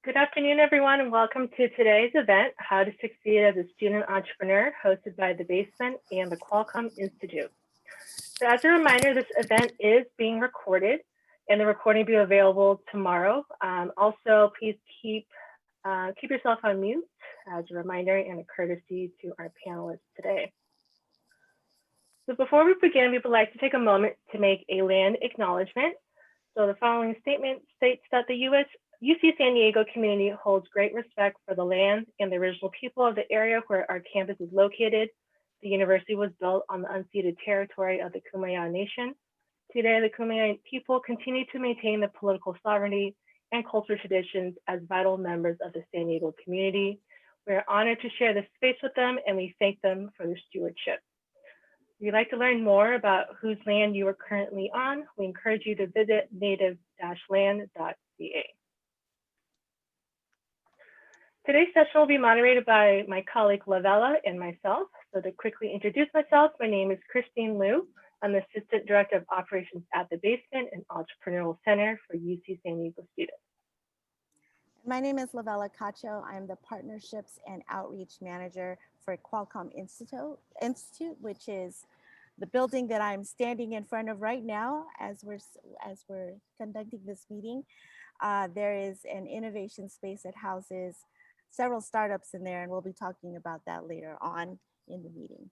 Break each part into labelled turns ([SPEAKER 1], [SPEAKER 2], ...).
[SPEAKER 1] Good afternoon, everyone, and welcome to today's event, How to Succeed as a Student Entrepreneur, hosted by The Basement and the Qualcomm Institute. So as a reminder, this event is being recorded, and the recording will be available tomorrow. Also, please keep yourself on mute as a reminder and a courtesy to our panelists today. So before we begin, we would like to take a moment to make a land acknowledgement. So the following statement states that the UC San Diego community holds great respect for the land and the original people of the area where our campus is located. The university was built on the unceded territory of the Kumeyaw Nation. Today, the Kumeyaw people continue to maintain the political sovereignty and cultural traditions as vital members of the San Diego community. We are honored to share this space with them, and we thank them for their stewardship. If you'd like to learn more about whose land you are currently on, we encourage you to visit native-land.ca. Today's session will be moderated by my colleague Lavella and myself. So to quickly introduce myself, my name is Christine Liu. I'm the Assistant Director of Operations at the Basement and Entrepreneurial Center for UC San Diego students.
[SPEAKER 2] My name is Lavella Cacho. I'm the Partnerships and Outreach Manager for Qualcomm Institute, which is the building that I'm standing in front of right now as we're conducting this meeting. There is an innovation space that houses several startups in there, and we'll be talking about that later on in the meeting.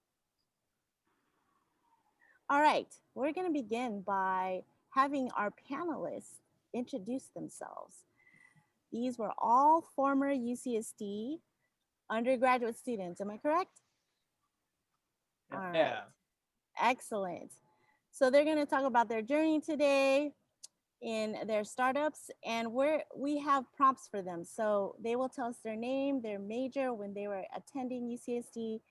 [SPEAKER 2] All right, we're going to begin by having our panelists introduce themselves. These were all former UCSD undergraduate students, am I correct?
[SPEAKER 3] Yeah.
[SPEAKER 2] All right. Excellent. So they're going to talk about their journey today in their startups, and we have prompts for them. So they will tell us their name, their major, when they were attending UCSD,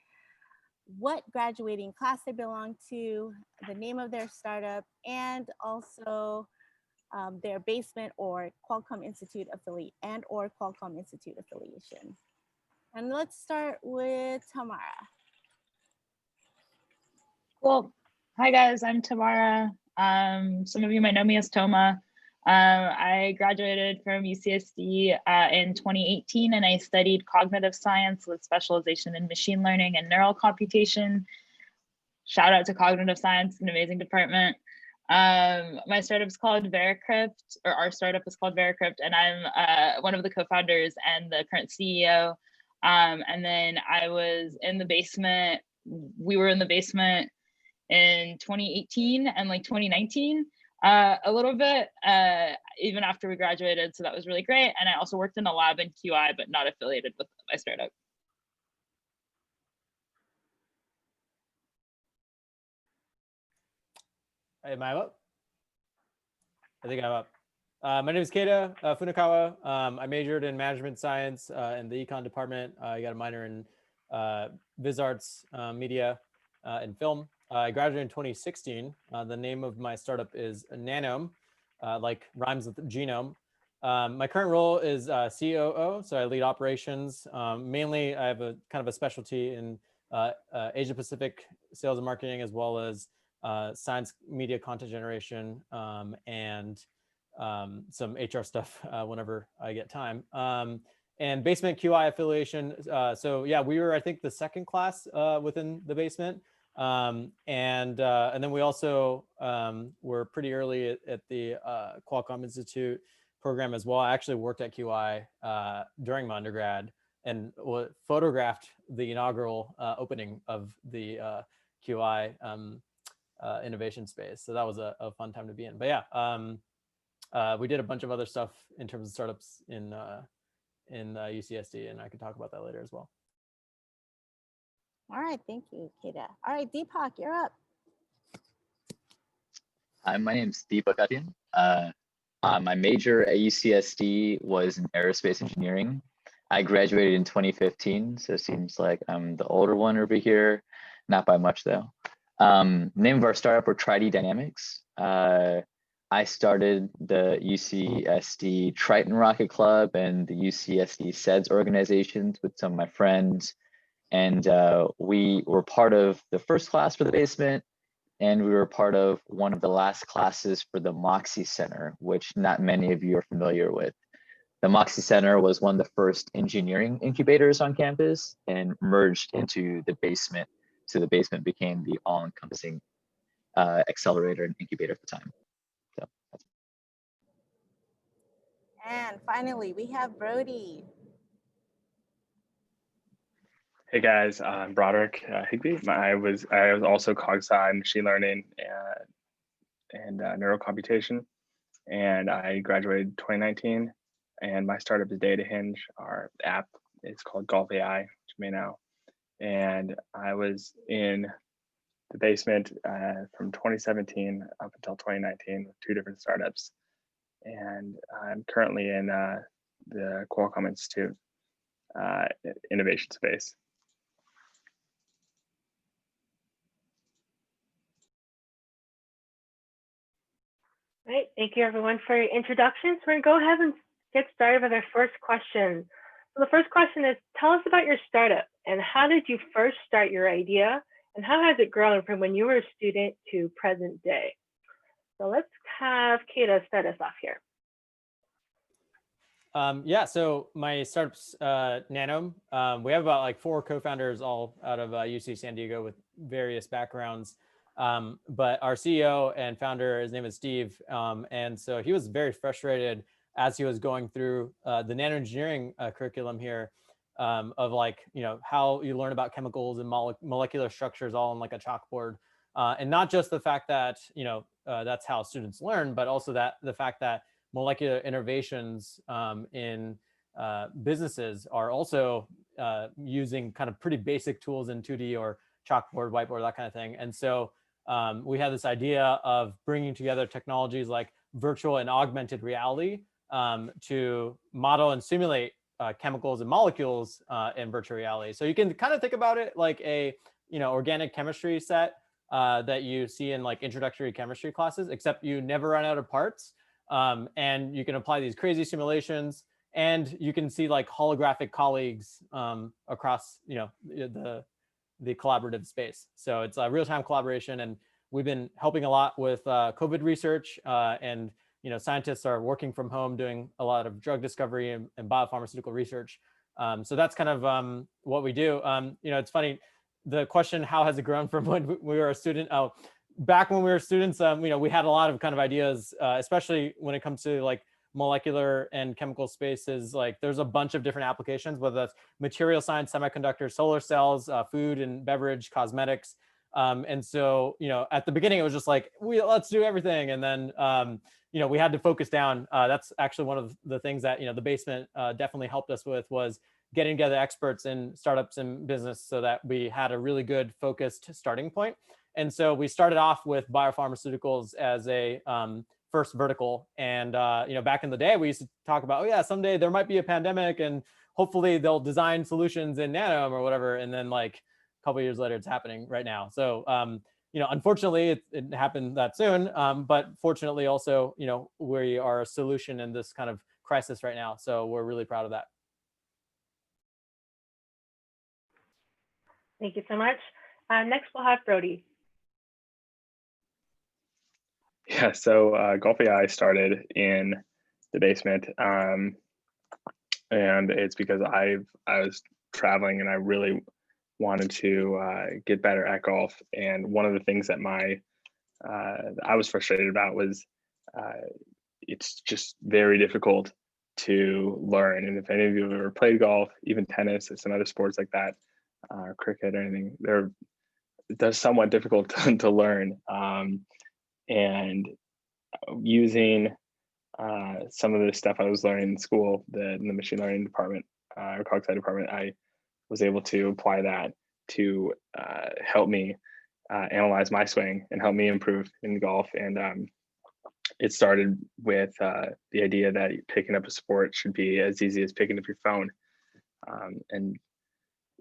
[SPEAKER 2] what graduating class they belong to, the name of their startup, and also their basement or Qualcomm Institute affiliate or Qualcomm Institute affiliation. And let's start with Tamara.
[SPEAKER 4] Cool. Hi guys, I'm Tamara. Some of you might know me as Toma. I graduated from UCSD in 2018, and I studied cognitive science with specialization in machine learning and neural computation. Shout out to cognitive science, an amazing department. My startup is called Vericrypt, or our startup is called Vericrypt, and I'm one of the co-founders and the current CEO. And then I was in the basement. We were in the basement in 2018 and like 2019, a little bit, even after we graduated. So that was really great. And I also worked in a lab in QI, but not affiliated with my startup.
[SPEAKER 3] Am I up? I think I'm up. My name is Keita Funakawa. I majored in management science in the econ department. I got a minor in Viz Arts, media, and film. I graduated in 2016. The name of my startup is Nanome, like rhymes with genome. My current role is COO, so I lead operations. Mainly, I have a kind of a specialty in Asia Pacific sales and marketing, as well as science, media, content generation, and some HR stuff whenever I get time. And basement QI affiliation. So yeah, we were, I think, the second class within the basement. And then we also were pretty early at the Qualcomm Institute program as well. I actually worked at QI during my undergrad and photographed the inaugural opening of the QI innovation space. So that was a fun time to be in. But yeah, we did a bunch of other stuff in terms of startups in UCSD, and I could talk about that later as well.
[SPEAKER 2] All right, thank you, Keita. All right, Deepak, you're up.
[SPEAKER 5] Hi, my name's Deepak Atyan. My major at UCSD was in aerospace engineering. I graduated in 2015, so it seems like I'm the older one over here, not by much though. Name of our startup were Tri-D Dynamics. I started the UCSD Triton Rocket Club and the UCSD SEDS organizations with some of my friends. And we were part of the first class for the basement, and we were part of one of the last classes for the Moxie Center, which not many of you are familiar with. The Moxie Center was one of the first engineering incubators on campus and merged into the basement. So the basement became the all-encompassing accelerator and incubator at the time. So
[SPEAKER 2] And finally, we have Brody.
[SPEAKER 6] Hey guys, I'm Broderick Higby. I was also cog sci, machine learning, and neurocomputation, and I graduated 2019. And my startup is Data Hinge. Our app is called Golf AI, which you may know. And I was in the basement from 2017 up until 2019 with 2 different startups. And I'm currently in the Qualcomm Institute innovation space.
[SPEAKER 1] All right, thank you everyone for your introductions. We're gonna go ahead and get started with our first question. So the first question is, tell us about your startup and how did you first start your idea and how has it grown from when you were a student to present day? So let's have Kata start us off here.
[SPEAKER 3] Yeah, so my startup's Nano. We have about like 4 co-founders all out of UC San Diego with various backgrounds. But our CEO and founder, his name is Steve. And so he was very frustrated as he was going through the nano engineering curriculum here of like, you know, how you learn about chemicals and molecular structures all on like a chalkboard. And not just the fact that, you know, that's how students learn, but also that the fact that molecular innovations in businesses are also using kind of pretty basic tools in 2D or chalkboard, whiteboard, that kind of thing. And so we had this idea of bringing together technologies like virtual and augmented reality to model and simulate chemicals and molecules in virtual reality. So you can kind of think about it like a, you know, organic chemistry set that you see in like introductory chemistry classes, except you never run out of parts. And you can apply these crazy simulations and you can see like holographic colleagues across, you know, the collaborative space. So it's a real-time collaboration, and we've been helping a lot with COVID research, and you know, scientists are working from home doing a lot of drug discovery and biopharmaceutical research. So that's kind of what we do. You know, it's funny, the question, how has it grown from when we were a student? Oh, back when we were students, you know, we had a lot of kind of ideas, especially when it comes to like molecular and chemical spaces. Like there's a bunch of different applications, whether that's material science, semiconductors, solar cells, food and beverage, cosmetics. And so, you know, at the beginning, it was just like, let's do everything. And then, you know, we had to focus down. That's actually one of the things that, you know, the basement definitely helped us with, was getting together experts in startups and business so that we had a really good focused starting point. And so we started off with biopharmaceuticals as a first vertical. And, you know, back in the day, we used to talk about, oh yeah, someday there might be a pandemic and hopefully they'll design solutions in nano or whatever. And then like a couple of years later, it's happening right now. So, you know, unfortunately it happened that soon, but fortunately also, you know, we are a solution in this kind of crisis right now. So we're really proud of that.
[SPEAKER 1] Thank you so much. Next we'll have Brody.
[SPEAKER 6] Yeah, so Golf AI started in the basement, and it's because I was traveling and I really wanted to get better at golf. And one of the things that I was frustrated about was it's just very difficult to learn. And if any of you have ever played golf, even tennis or some other sports like that, cricket or anything, they're somewhat difficult to learn. And using some of the stuff I was learning in school, in the machine learning department or cog sci department, I was able to apply that to help me analyze my swing and help me improve in golf. And it started with the idea that picking up a sport should be as easy as picking up your phone. And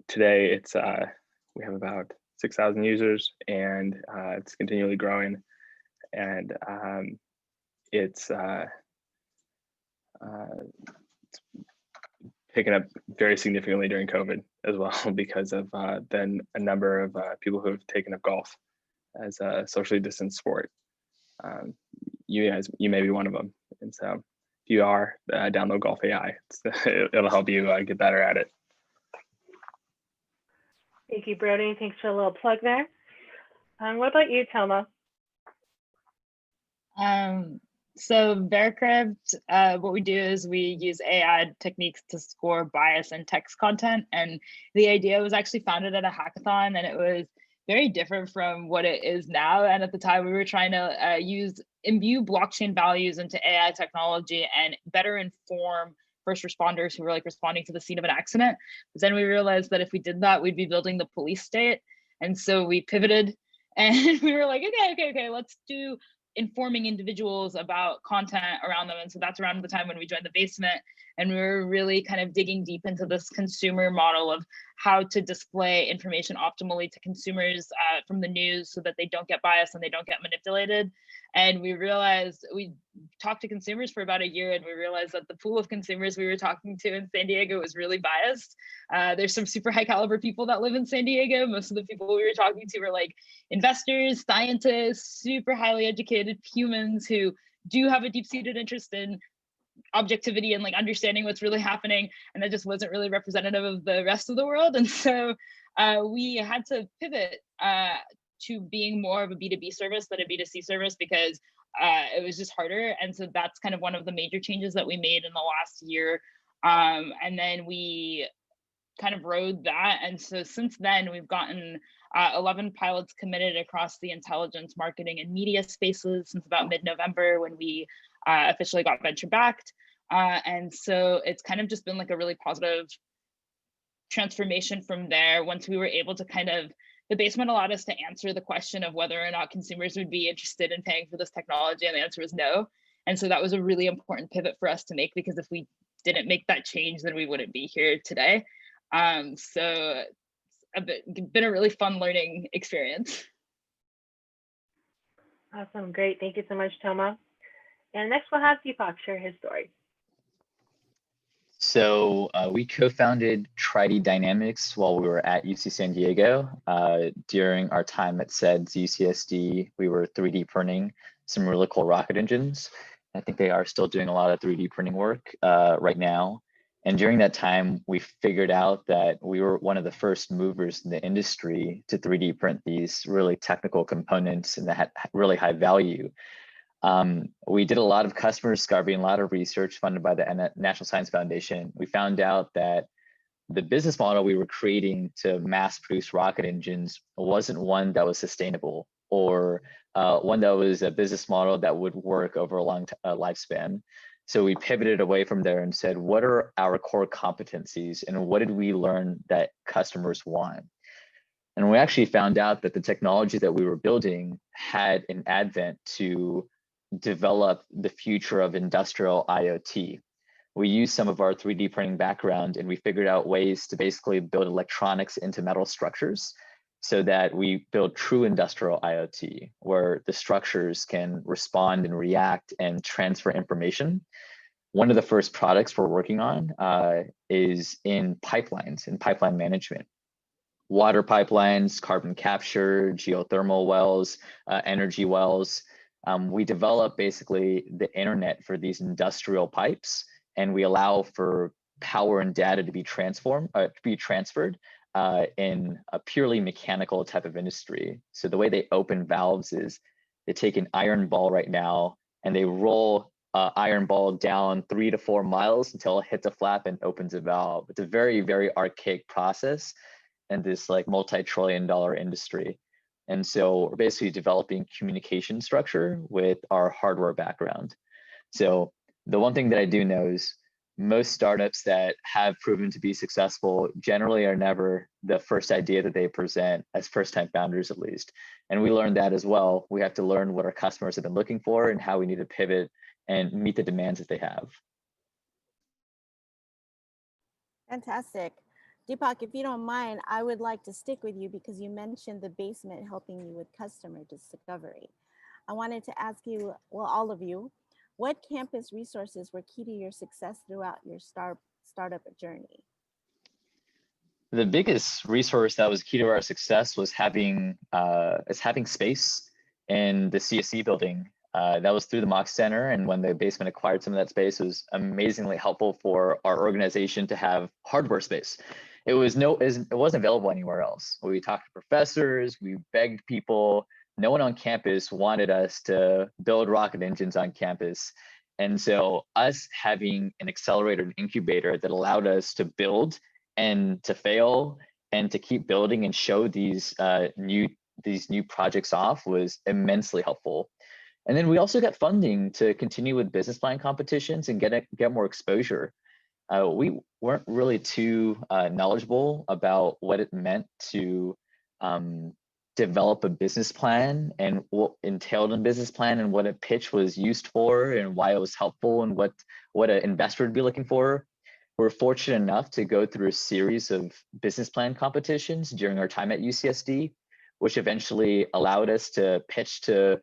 [SPEAKER 6] today we have about 6,000 users, and it's continually growing. And it's picking up very significantly during COVID as well, because of then a number of people who have taken up golf as a socially distanced sport. You may be one of them. And so if you are, download Golf AI. It'll help you get better at it.
[SPEAKER 1] Thank you, Brody. Thanks for a little plug there. What about you, Thelma?
[SPEAKER 4] So Veracrypt, what we do is we use AI techniques to score bias in text content. And the idea was actually founded at a hackathon, and it was very different from what it is now. And at the time, we were trying to imbue blockchain values into AI technology and better inform first responders who were like responding to the scene of an accident. But then we realized that if we did that, we'd be building the police state. And so we pivoted and we were like, okay, let's do informing individuals about content around them. And so that's around the time when we joined the basement, and we were really kind of digging deep into this consumer model of how to display information optimally to consumers from the news so that they don't get biased and they don't get manipulated. And we realized, we talked to consumers for about a year, and we realized that the pool of consumers we were talking to in San Diego was really biased. There's some super high caliber people that live in San Diego. Most of the people we were talking to were like investors, scientists, super highly educated humans who do have a deep-seated interest in objectivity and like understanding what's really happening, and that just wasn't really representative of the rest of the world. And so we had to pivot to being more of a B2B service than a B2C service, because it was just harder. And so that's kind of one of the major changes that we made in the last year. And then we kind of rode that. And so since then, we've gotten 11 pilots committed across the intelligence, marketing, and media spaces since about mid-November, when we officially got venture backed. And so it's kind of just been like a really positive transformation from there. Once we were able to kind of, the basement allowed us to answer the question of whether or not consumers would be interested in paying for this technology, and the answer was no. And so that was a really important pivot for us to make, because if we didn't make that change, then we wouldn't be here today. So it's been a really fun learning experience.
[SPEAKER 1] Awesome, great. Thank you so much, Thelma. And next we'll have Deepak share his story.
[SPEAKER 5] So we co-founded Tri-D Dynamics while we were at UC San Diego. During our time at SEDS UCSD, we were 3D printing some really cool rocket engines. I think they are still doing a lot of 3D printing work right now. And during that time, we figured out that we were one of the first movers in the industry to 3D print these really technical components and that had really high value. We did a lot of customer discovery and a lot of research funded by the National Science Foundation. We found out that the business model we were creating to mass produce rocket engines wasn't one that was sustainable, or one that was a business model that would work over a long lifespan. So we pivoted away from there and said, what are our core competencies and what did we learn that customers want? And we actually found out that the technology that we were building had an advent to develop the future of industrial IoT. We used some of our 3D printing background, and we figured out ways to basically build electronics into metal structures so that we build true industrial IoT, where the structures can respond and react and transfer information. One of the first products we're working on is in pipelines and pipeline management. Water pipelines, carbon capture, geothermal wells, energy wells. We develop basically the internet for these industrial pipes, and we allow for power and data to be transferred in a purely mechanical type of industry. So the way they open valves is they take an iron ball right now and they roll iron ball down 3 to 4 miles until it hits a flap and opens a valve. It's a very, very archaic process in this like multi-trillion-dollar industry. And so we're basically developing communication structure with our hardware background. So the one thing that I do know is most startups that have proven to be successful generally are never the first idea that they present as first-time founders, at least. And we learned that as well. We have to learn what our customers have been looking for and how we need to pivot and meet the demands that they have.
[SPEAKER 2] Fantastic. Deepak, if you don't mind, I would like to stick with you because you mentioned the basement helping you with customer discovery. I wanted to ask you, well, all of you, what campus resources were key to your success throughout your startup journey?
[SPEAKER 5] The biggest resource that was key to our success was having space in the CSE building. That was through the Mox Center, and when the basement acquired some of that space, it was amazingly helpful for our organization to have hardware space. It wasn't available anywhere else. We talked to professors, we begged people. No one on campus wanted us to build rocket engines on campus. And so us having an accelerator and incubator that allowed us to build and to fail and to keep building and show these new projects off was immensely helpful. And then we also got funding to continue with business plan competitions and get more exposure. We weren't really too knowledgeable about what it meant to develop a business plan and what entailed in a business plan and what a pitch was used for and why it was helpful and what an investor would be looking for. We're fortunate enough to go through a series of business plan competitions during our time at UCSD, which eventually allowed us to pitch to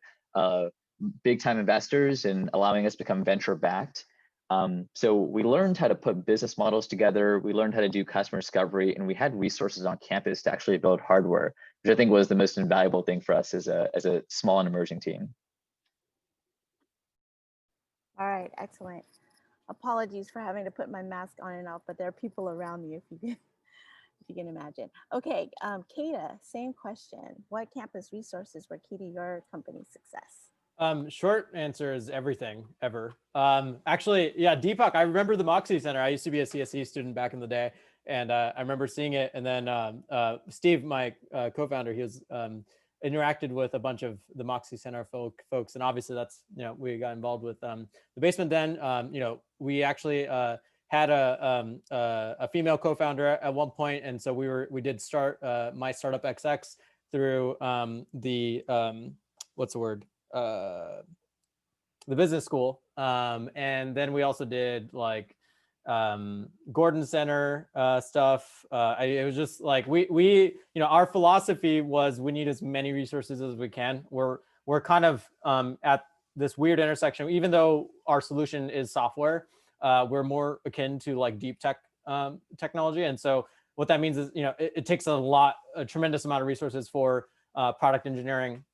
[SPEAKER 5] big time investors and allowing us to become venture backed. So we learned how to put business models together. We learned how to do customer discovery, and we had resources on campus to actually build hardware, which I think was the most invaluable thing for us as a small and emerging team.
[SPEAKER 2] All right, excellent. Apologies for having to put my mask on and off, but there are people around me if you can imagine. Okay, Kata, same question. What campus resources were key to your company's success?
[SPEAKER 3] Short answer is everything ever. Actually, yeah, Deepak, I remember the Moxie Center. I used to be a CSE student back in the day, and I remember seeing it. And then Steve, my co-founder, he was interacted with a bunch of the Moxie Center folks, and obviously that's, we got involved with the basement. Then we actually had a female co-founder at one point, and so we did start My Startup XX through what's the word? The business school, and then we also did like Gordon Center stuff. It was just like we our philosophy was we need as many resources as we can. We're kind of at this weird intersection. Even though our solution is software, we're more akin to like deep tech technology, and so what that means is it takes a tremendous amount of resources for product engineering.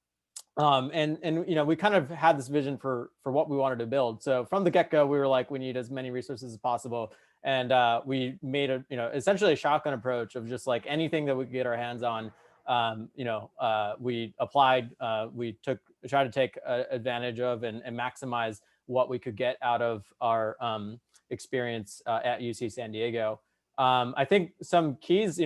[SPEAKER 3] And we kind of had this vision for what we wanted to build. So from the get-go, we were like, we need as many resources as possible, and we made essentially a shotgun approach of just like anything that we could get our hands on. We applied, we tried to take advantage of and maximize what we could get out of our experience at UC San Diego. I think some keys,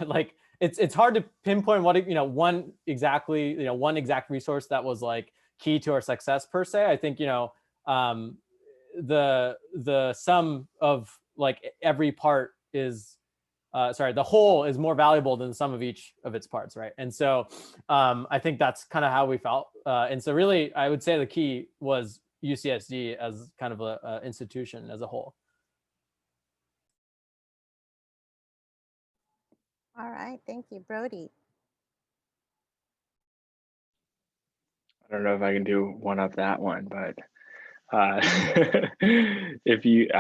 [SPEAKER 3] like. It's hard to pinpoint what one exact resource that was like key to our success per se. I think the sum of like every part is the whole is more valuable than the sum of each of its parts, right? And so I think that's kind of how we felt. And so really, I would say the key was UCSD as kind of a institution as a whole.
[SPEAKER 2] All right, thank you, Brody.
[SPEAKER 6] I don't know if I can do one of that one, but I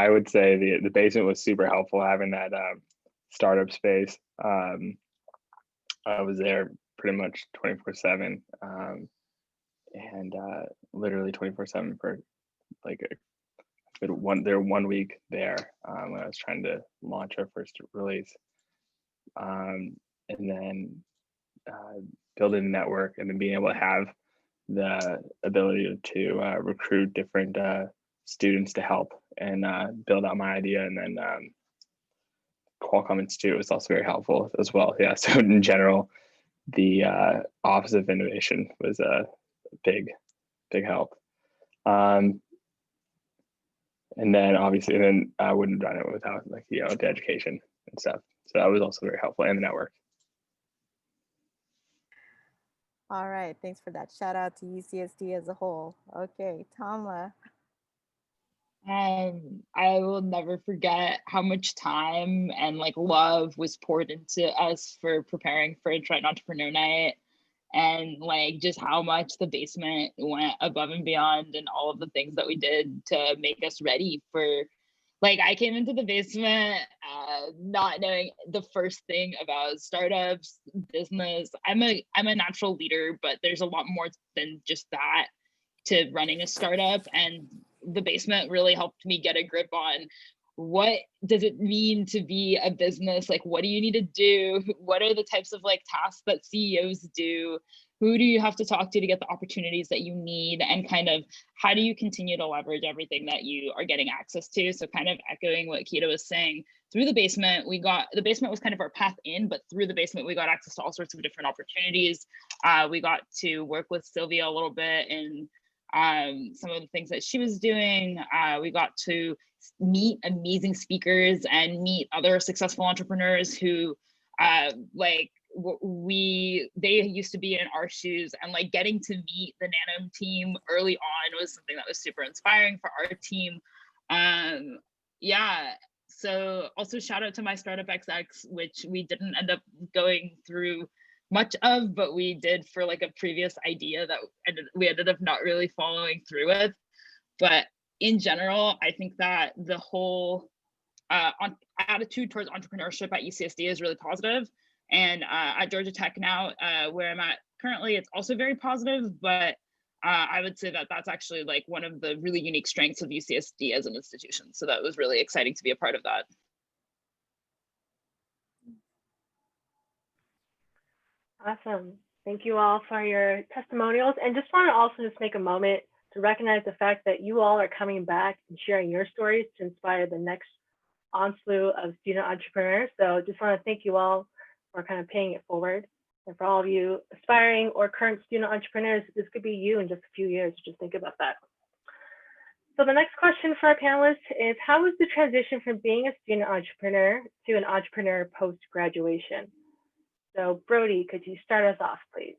[SPEAKER 6] would say the basement was super helpful having that startup space. I was there pretty much 24/7, and literally 24/7 for like one week there when I was trying to launch our first release. And then building a network, and then being able to have the ability to recruit different students to help and build out my idea. And then Qualcomm Institute was also very helpful as well. Yeah, so in general, the Office of Innovation was a big help. And then obviously, I wouldn't have done it without like the education and stuff. So that was also very helpful, and the network.
[SPEAKER 2] All right, thanks for that. Shout out to UCSD as a whole. Okay, Tama.
[SPEAKER 4] I will never forget how much time and like love was poured into us for preparing for Detroit Entrepreneur Night, and like just how much the basement went above and beyond and all of the things that we did to make us ready for. Like I came into the basement not knowing the first thing about startups, business. I'm a natural leader, but there's a lot more than just that to running a startup, and the basement really helped me get a grip on what does it mean to be a business? Like, what do you need to do? What are the types of like tasks that CEOs do? Who do you have to talk to get the opportunities that you need? And kind of how do you continue to leverage everything that you are getting access to? So kind of echoing what Keita was saying, through the basement, the basement was kind of our path in, but through the basement, we got access to all sorts of different opportunities. We got to work with Sylvia a little bit and some of the things that she was doing. We got to meet amazing speakers and meet other successful entrepreneurs who they used to be in our shoes, and like getting to meet the Nano team early on was something that was super inspiring for our team. Yeah, so also shout out to my startup XX, which we didn't end up going through much of, but we did for like a previous idea that we ended up not really following through with. But in general, I think that the whole attitude towards entrepreneurship at UCSD is really positive. And at Georgia Tech now, where I'm at currently, it's also very positive, but I would say that that's actually like one of the really unique strengths of UCSD as an institution. So that was really exciting to be a part of that.
[SPEAKER 1] Awesome. Thank you all for your testimonials. And just want to also just make a moment to recognize the fact that you all are coming back and sharing your stories to inspire the next onslaught of student entrepreneurs. So just want to thank you all for kind of paying it forward. And for all of you aspiring or current student entrepreneurs, this could be you in just a few years. Just think about that. So the next question for our panelists is, how was the transition from being a student entrepreneur to an entrepreneur post-graduation? So Brody, could you start us off, please?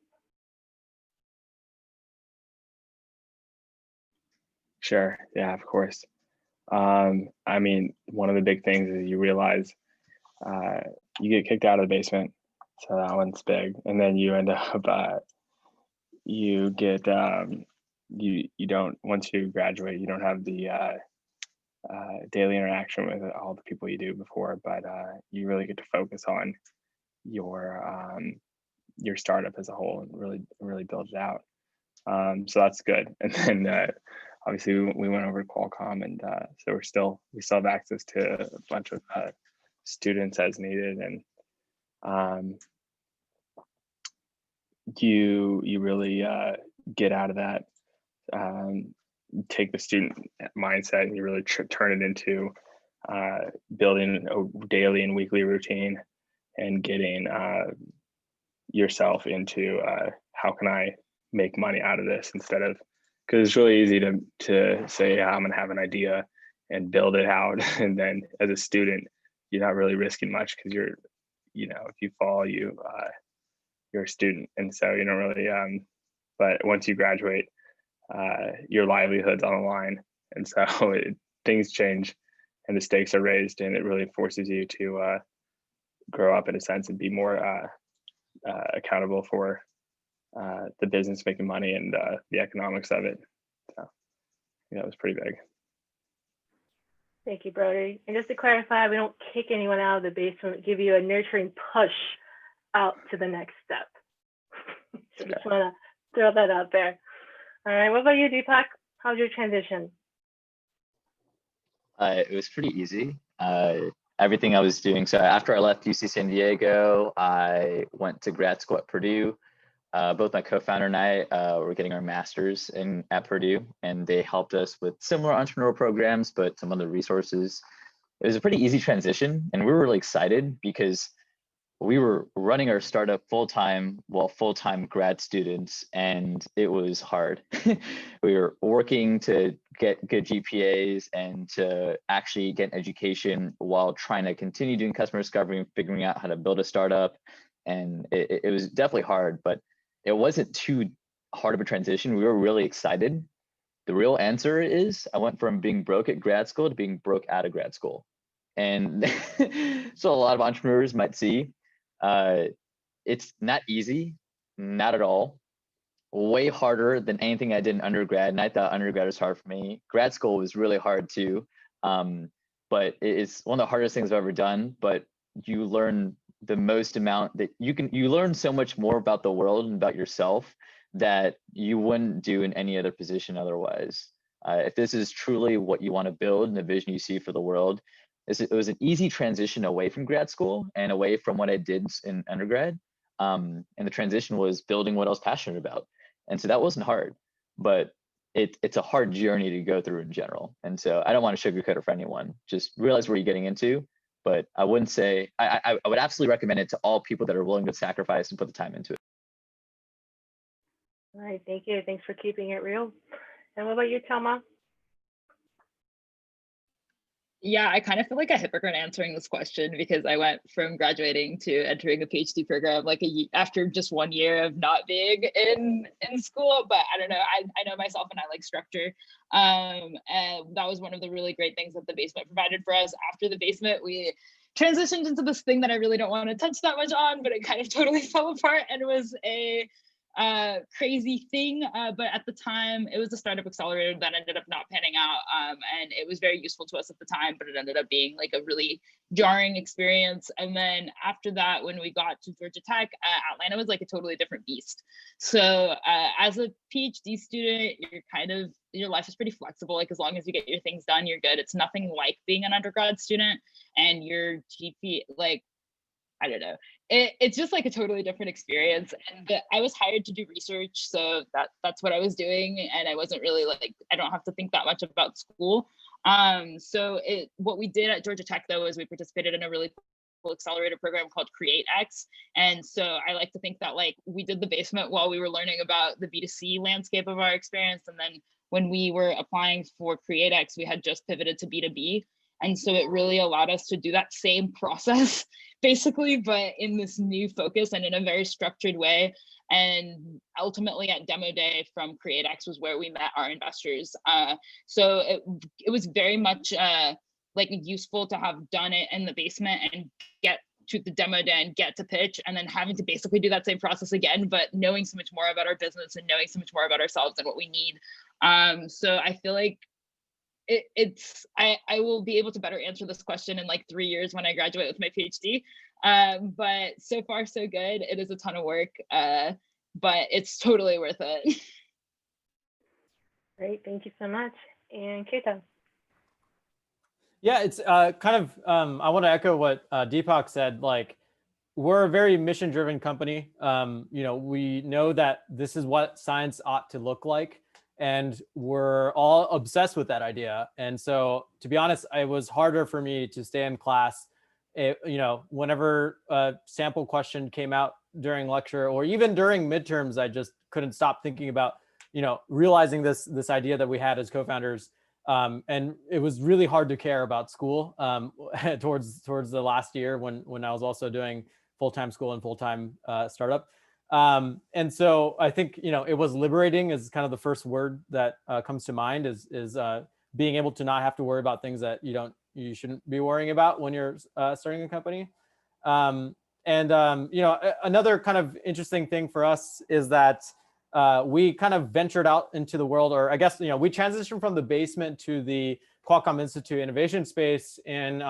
[SPEAKER 6] Sure. Yeah, of course. I mean, one of the big things is you realize you get kicked out of the basement. So that one's big. And then you end up, you get, you don't, once you graduate, you don't have the daily interaction with all the people you do before, but you really get to focus on your startup as a whole and really build it out. So that's good. And then obviously we went over to Qualcomm, and so we still have access to a bunch of students as needed, and you really get out of that, take the student mindset, and you really turn it into building a daily and weekly routine and getting yourself into how can I make money out of this, instead of, because it's really easy to say, yeah, I'm gonna have an idea and build it out, and then as a student you're not really risking much because if you fall, you're a student, and so you don't really but once you graduate, your livelihood's on the line, and so things change and the stakes are raised, and it really forces you to grow up in a sense and be more accountable for the business making money and the economics of it. So yeah, it was pretty big.
[SPEAKER 1] Thank you, Brody. And just to clarify, we don't kick anyone out of the basement, we give you a nurturing push out to the next step. So just want to throw that out there. All right, what about you, Deepak? How's your transition?
[SPEAKER 5] It was pretty easy. Everything I was doing. So after I left UC San Diego, I went to grad school at Purdue. Both my co-founder and I were getting our masters at Purdue, and they helped us with similar entrepreneurial programs, but some other resources. It was a pretty easy transition, and we were really excited because we were running our startup full-time while full-time grad students, and it was hard. We were working to get good GPAs and to actually get an education while trying to continue doing customer discovery and figuring out how to build a startup. And it was definitely hard, but it wasn't too hard of a transition. We were really excited. The real answer is I went from being broke at grad school to being broke out of grad school. And so a lot of entrepreneurs might see, it's not easy, not at all. Way harder than anything I did in undergrad. And I thought undergrad was hard for me. Grad school was really hard too. But it's one of the hardest things I've ever done, but you learn the most amount that you learn so much more about the world and about yourself that you wouldn't do in any other position otherwise. If this is truly what you want to build and the vision you see for the world, it was an easy transition away from grad school and away from what I did in undergrad. And the transition was building what I was passionate about. And so that wasn't hard, but it's a hard journey to go through in general. And so I don't want to sugarcoat it for anyone. Just realize where you're getting into. But I wouldn't say, I would absolutely recommend it to all people that are willing to sacrifice and put the time into it.
[SPEAKER 1] All right, thank you. Thanks for keeping it real. And what about you, Thelma?
[SPEAKER 4] Yeah, I kind of feel like a hypocrite answering this question because I went from graduating to entering a PhD program like after just 1 year of not being in school. But I don't know, I know myself and I like structure. And that was one of the really great things that the basement provided for us. After the basement, we transitioned into this thing that I really don't want to touch that much on, but it kind of totally fell apart and it was a crazy thing, but at the time it was a startup accelerator that ended up not panning out, and it was very useful to us at the time, but it ended up being like a really jarring experience. And then after that, when we got to Georgia Tech, Atlanta was like a totally different beast. So as a PhD student, your life is pretty flexible. Like as long as you get your things done, you're good. It's nothing like being an undergrad student, and your GPA, like, I don't know. It's just like a totally different experience. And I was hired to do research, so that's what I was doing. And I wasn't really like, I don't have to think that much about school. So what we did at Georgia Tech though is we participated in a really cool accelerator program called CreateX. And so I like to think that like we did the basement while we were learning about the B2C landscape of our experience. And then when we were applying for CreateX, we had just pivoted to B2B. And so it really allowed us to do that same process basically, but in this new focus and in a very structured way. And ultimately at demo day from CreateX was where we met our investors. So it was very much like useful to have done it in the basement and get to the demo day and get to pitch, and then having to basically do that same process again, but knowing so much more about our business and knowing so much more about ourselves and what we need. So I feel like I will be able to better answer this question in like 3 years when I graduate with my PhD. But so far so good. It is a ton of work, but it's totally worth it.
[SPEAKER 1] Great, thank you so much. And Keita?
[SPEAKER 3] Yeah, it's kind of, I want to echo what Deepak said. Like, we're a very mission-driven company. We know that this is what science ought to look like, and we're all obsessed with that idea. And so, to be honest, it was harder for me to stay in class. Whenever a sample question came out during lecture or even during midterms, I just couldn't stop thinking about, realizing this idea that we had as co-founders. And it was really hard to care about school towards the last year when I was also doing full-time school and full-time startup. And so I think, it was liberating is kind of the first word that comes to mind is being able to not have to worry about things that you shouldn't be worrying about when you're starting a company. Another kind of interesting thing for us is that we kind of ventured out into the world, or I guess, we transitioned from the basement to the Qualcomm Institute innovation space in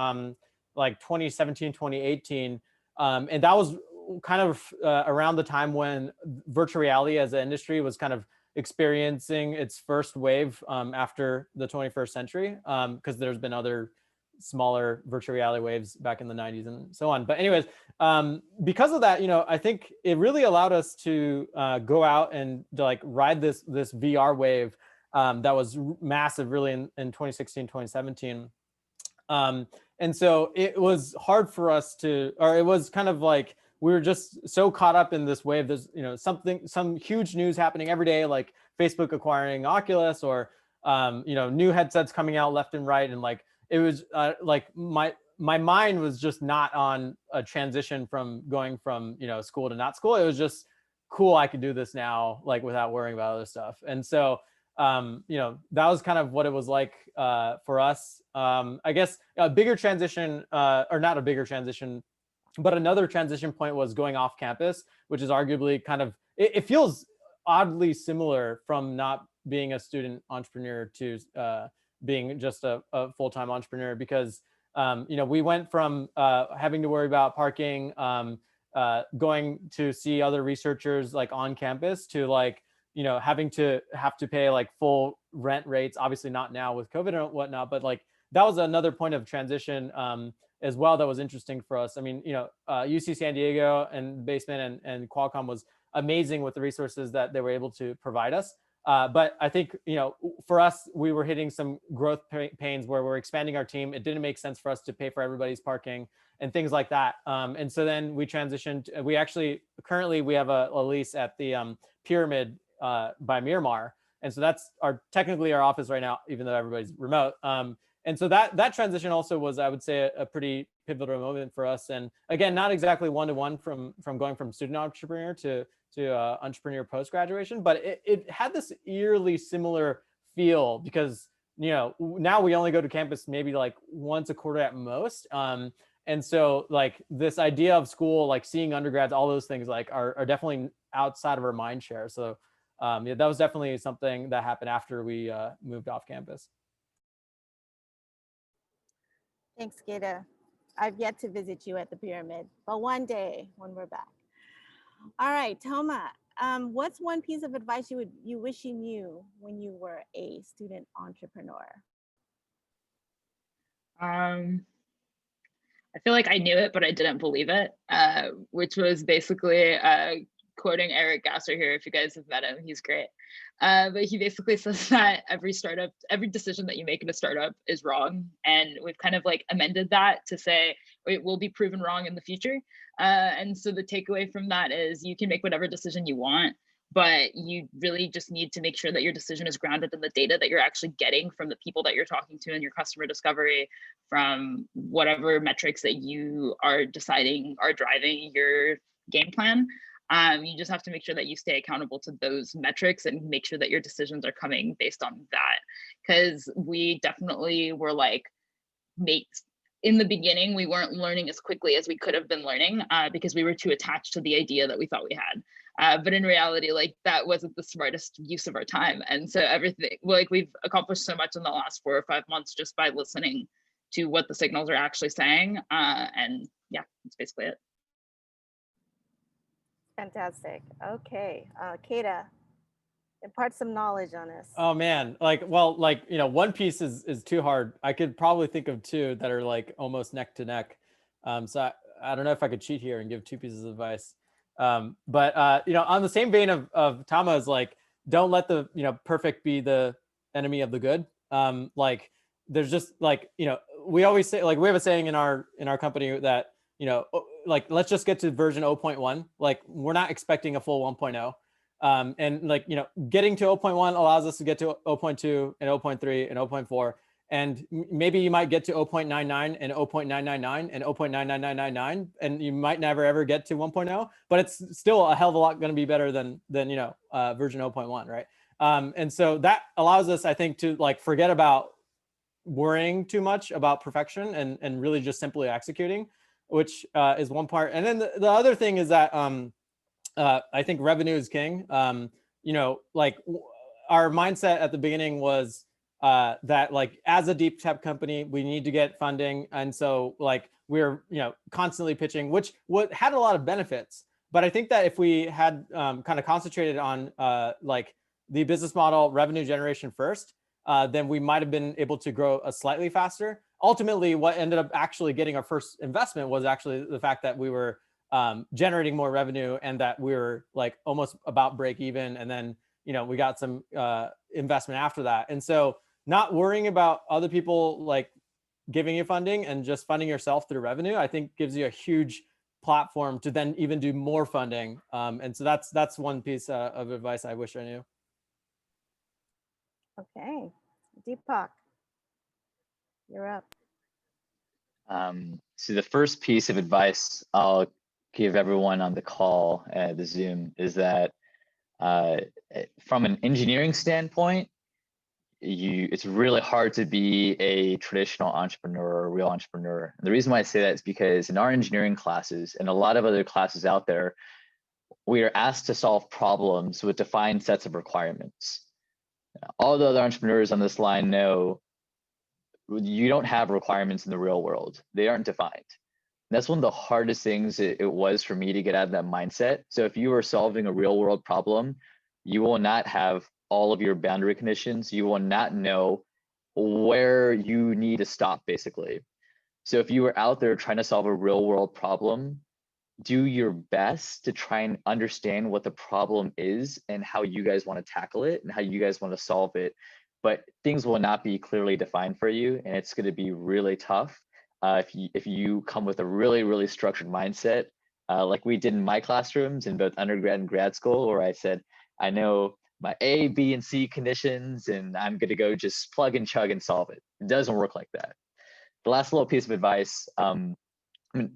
[SPEAKER 3] like 2017, 2018. And that was kind of around the time when virtual reality as an industry was kind of experiencing its first wave after the 21st century, because there's been other smaller virtual reality waves back in the 90s and so on. But anyways, because of that, I think it really allowed us to go out and to like ride this VR wave that was massive really in 2016, 2017. And so it was hard for us it was kind of like, we were just so caught up in this wave. There's, some huge news happening every day, like Facebook acquiring Oculus, or, new headsets coming out left and right. And like, it was like my mind was just not on a transition from going from, school to not school. It was just cool. I could do this now, like without worrying about other stuff. And so, that was kind of what it was like for us. I guess a bigger transition, or not a bigger transition, but another transition point was going off campus, which is arguably kind of, it feels oddly similar from not being a student entrepreneur to being just a full-time entrepreneur, because, we went from having to worry about parking, going to see other researchers like on campus, to like having to pay like full rent rates, obviously not now with COVID and whatnot, but like that was another point of transition as well that was interesting for us. I mean, UC San Diego and Basement and Qualcomm was amazing with the resources that they were able to provide us. But I think, for us, we were hitting some growth pains where we're expanding our team. It didn't make sense for us to pay for everybody's parking and things like that. And so then we transitioned. We actually, currently we have a lease at the Pyramid by Miramar. And so that's technically our office right now, even though everybody's remote. And so that transition also was, I would say, a pretty pivotal moment for us. And again, not exactly one-to-one from going from student entrepreneur to entrepreneur post-graduation, but it had this eerily similar feel because, now we only go to campus maybe like once a quarter at most. And so like this idea of school, like seeing undergrads, all those things like are definitely outside of our mind share. So yeah, that was definitely something that happened after we moved off campus.
[SPEAKER 2] Thanks, Keda. I've yet to visit you at the Pyramid, but one day when we're back. All right, Toma, what's one piece of advice you wish you knew when you were a student entrepreneur?
[SPEAKER 4] I feel like I knew it, but I didn't believe it, which was basically quoting Eric Gasser here. If you guys have met him, he's great. But he basically says that every decision that you make in a startup is wrong. And we've kind of like amended that to say it will be proven wrong in the future. And so the takeaway from that is you can make whatever decision you want, but you really just need to make sure that your decision is grounded in the data that you're actually getting from the people that you're talking to in your customer discovery, from whatever metrics that you are deciding are driving your game plan. You just have to make sure that you stay accountable to those metrics and make sure that your decisions are coming based on that. Because we definitely were like, in the beginning, we weren't learning as quickly as we could have been learning because we were too attached to the idea that we thought we had. But in reality, like that wasn't the smartest use of our time. And so everything, like we've accomplished so much in the last 4 or 5 months just by listening to what the signals are actually saying. And yeah, that's basically it.
[SPEAKER 2] Fantastic. Okay, Keda, impart some knowledge on us.
[SPEAKER 3] Oh man, one piece is too hard. I could probably think of two that are like almost neck to neck. So I don't know if I could cheat here and give 2 pieces of advice. But on the same vein of Tama's, like, don't let the perfect be the enemy of the good. Like there's just like, we always say, like, we have a saying in our company that, like, let's just get to version 0.1. Like we're not expecting a full 1.0. And like, getting to 0.1 allows us to get to 0.2 and 0.3 and 0.4. And maybe you might get to 0.99 and 0.999 and 0.99999, and you might never ever get to 1.0, but it's still a hell of a lot going to be better than version 0.1, right? And so that allows us, I think, to like forget about worrying too much about perfection and really just simply executing, which is one part. And then the other thing is that I think revenue is king. Like our mindset at the beginning was that like as a deep tech company, we need to get funding. And so like we're, constantly pitching, which had a lot of benefits. But I think that if we had kind of concentrated on like the business model revenue generation first, then we might have been able to grow slightly faster. Ultimately, what ended up actually getting our first investment was actually the fact that we were generating more revenue and that we were like almost about break even. And then, we got some investment after that. And so not worrying about other people like giving you funding and just funding yourself through revenue, I think gives you a huge platform to then even do more funding. And so that's one piece of advice I wish I knew.
[SPEAKER 2] Okay, Deepak, you're up.
[SPEAKER 5] So the first piece of advice I'll give everyone on the call, the Zoom, is that from an engineering standpoint, it's really hard to be a traditional entrepreneur or a real entrepreneur. And the reason why I say that is because in our engineering classes and a lot of other classes out there, we are asked to solve problems with defined sets of requirements. All the other entrepreneurs on this line know you don't have requirements in the real world. They aren't defined. And that's one of the hardest things it was for me to get out of that mindset. So if you are solving a real world problem, You will not have all of your boundary conditions. You will not know where you need to stop, basically. So if you are out there trying to solve a real world problem, do your best to try and understand what the problem is and how you guys want to tackle it and how you guys want to solve it. But things will not be clearly defined for you, and it's going to be really tough if you come with a really structured mindset, like we did in my classrooms in both undergrad and grad school, where I said, I know my A, B, and C conditions, and I'm going to go just plug and chug and solve it. It doesn't work like that. The last little piece of advice, I mean,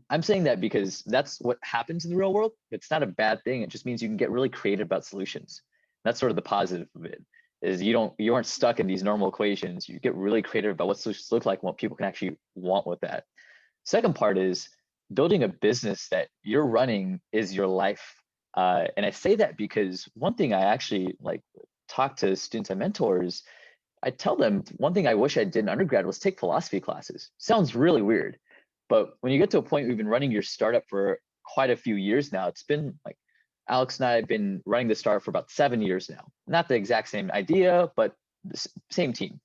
[SPEAKER 5] I'm saying that because that's what happens in the real world. It's not a bad thing. It just means you can get really creative about solutions. That's sort of the positive of it, is you aren't stuck in these normal equations. You get really creative about what solutions look like and what people can actually want with that. Second part is building a business that you're running is your life. And I say that because one thing I actually talk to students and mentors, I tell them one thing I wish I did in undergrad was take philosophy classes. Sounds really weird. But when you get to a point where you've been running your startup for quite a few years now, it's been like Alex and I have been running the startup for about 7 years now. Not the exact same idea, but the same team.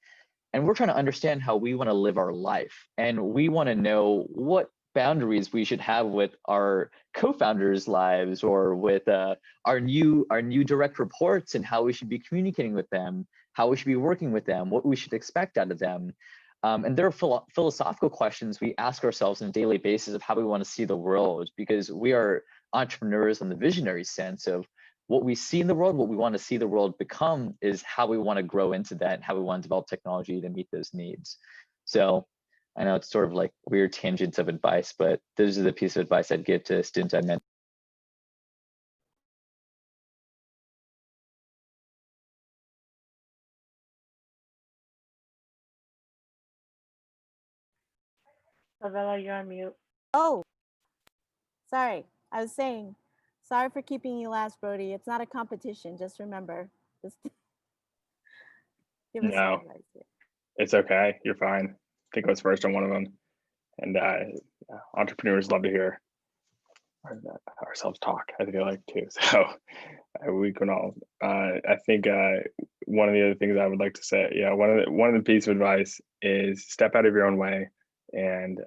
[SPEAKER 5] And we're trying to understand how we want to live our life. And we want to know what boundaries we should have with our co-founders' lives, or with our new direct reports, and how we should be communicating with them, how we should be working with them, what we should expect out of them. And there are philosophical questions we ask ourselves on a daily basis of how we want to see the world, because we are entrepreneurs in the visionary sense of what we see in the world, what we want to see the world become is how we want to grow into that and how we want to develop technology to meet those needs. So I know it's sort of like weird tangents of advice, but those are the pieces of advice I'd give to students I mentor.
[SPEAKER 1] Lavella, you're on mute.
[SPEAKER 2] Oh, sorry. I was saying, sorry for keeping you last, Brody. It's not a competition. Just remember. Just give us some
[SPEAKER 6] No,
[SPEAKER 2] advice here.
[SPEAKER 6] it's okay. You're fine. I think I was first on one of them. And entrepreneurs love to hear ourselves talk, I feel like, too. So we can all, I think one of the other things I would like to say, yeah, one of the pieces of advice is step out of your own way. And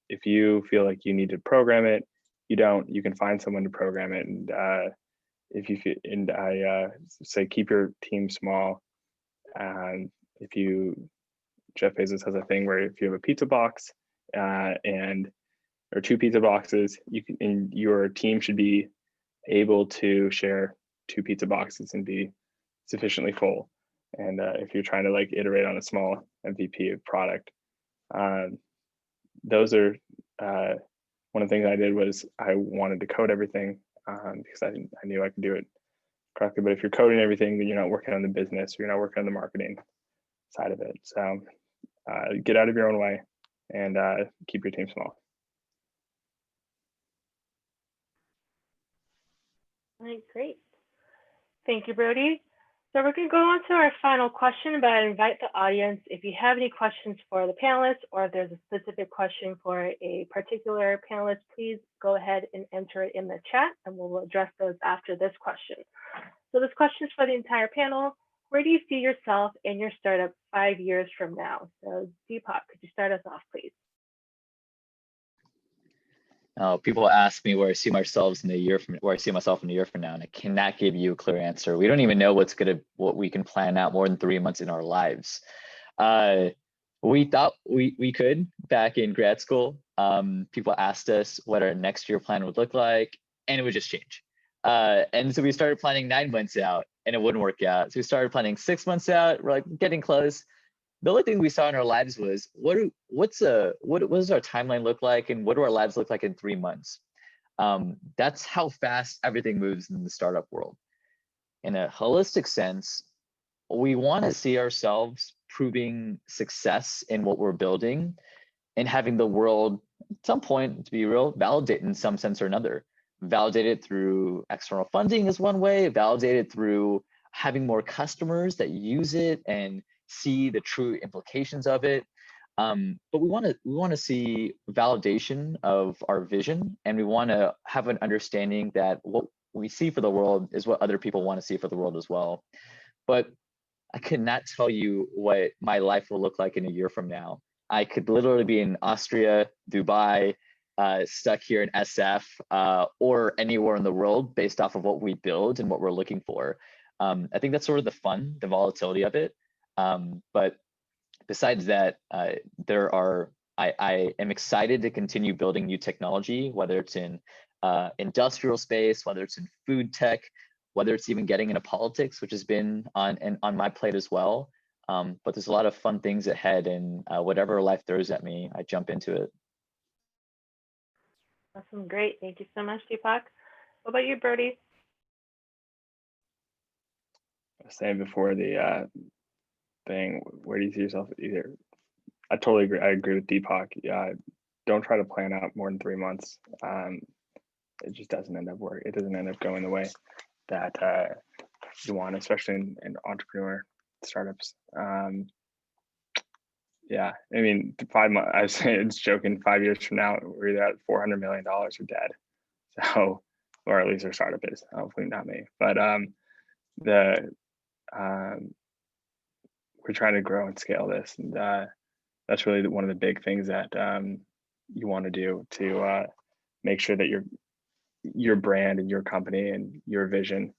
[SPEAKER 6] if you feel like you need to program it, you can find someone to program it. And if you feel, and I say keep your team small. And Jeff Bezos has a thing where if you have a pizza box or 2 pizza boxes, and your team should be able to share 2 pizza boxes and be sufficiently full. And if you're trying to iterate on a small MVP of product, those are one of the things I did was I wanted to code everything because I knew I could do it correctly. But if you're coding everything, then you're not working on the business, or you're not working on the marketing side of it. So get out of your own way and keep your team small.
[SPEAKER 1] All right, great. Thank you, Brody. So we're going to go on to our final question, but I invite the audience, if you have any questions for the panelists, or if there's a specific question for a particular panelist, please go ahead and enter it in the chat, and we'll address those after this question. So this question is for the entire panel. Where do you see yourself and your startup 5 years from now? So Deepak, could you start us off, please?
[SPEAKER 5] People ask me where I see myself in a year from now, and I cannot give you a clear answer. We don't even know what we can plan out more than 3 months in our lives. We thought we could back in grad school. People asked us what our next year plan would look like, and it would just change. And so we started planning 9 months out, and it wouldn't work out. So we started planning 6 months out. We're getting close. The only thing we saw in our lives was what does our timeline look like, and what do our lives look like in 3 months? That's how fast everything moves in the startup world. In a holistic sense, we want to see ourselves proving success in what we're building, and having the world at some point, to be real, validate in some sense or another. Validated through external funding is one way, validated through having more customers that use it and see the true implications of it. But we want to see validation of our vision, and we want to have an understanding that what we see for the world is what other people want to see for the world as well. But I cannot tell you what my life will look like in a year from now. I could literally be in Austria, Dubai, stuck here in SF, or anywhere in the world based off of what we build and what we're looking for. I think that's sort of the fun, the volatility of it. But besides that, I am excited to continue building new technology, whether it's in industrial space, whether it's in food tech, whether it's even getting into politics, which has been on my plate as well. But there's a lot of fun things ahead, and whatever life throws at me, I jump into it.
[SPEAKER 1] Awesome, great. Thank you so much, Deepak. What about you, Brody?
[SPEAKER 6] I was saying before the thing, where do you see yourself either? I totally agree. I agree with Deepak. Yeah, don't try to plan out more than 3 months. It just doesn't end up working. It doesn't end up going the way that you want, especially in entrepreneur startups. Yeah, I mean, 5 months. I was saying, it's joking. 5 years from now, we're either at $400 million or dead. So, or at least our startup is. Hopefully not me. But we're trying to grow and scale this, and that's really one of the big things that you want to do to make sure that your brand and your company and your vision,